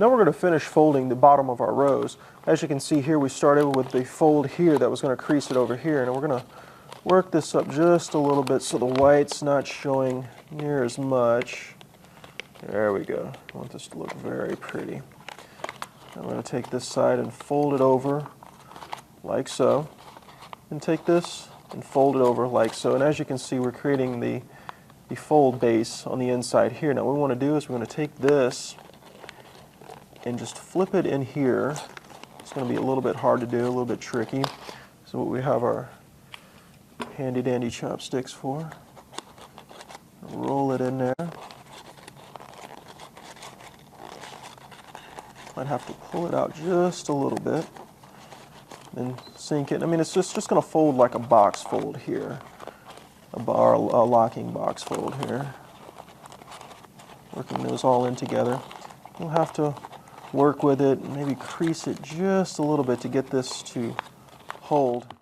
Now we're going to finish folding the bottom of our rose. As you can see here, we started with the fold here that was going to crease it over here, and we're going to work this up just a little bit so the white's not showing near as much. There we go. I want this to look very pretty. I'm going to take this side and fold it over like so, and take this and fold it over like so. And as you can see, we're creating the fold base on the inside here. Now what we want to do is we're going to take this and just flip it in here. It's going to be a little bit hard to do, a little bit tricky. So what we have our handy dandy chopsticks for. Roll it in there. Might have to pull it out just a little bit and sink it. I mean, it's just going to fold like a box fold here, a locking box fold here. Working those all in together. You'll have to work with it and maybe crease it just a little bit to get this to hold.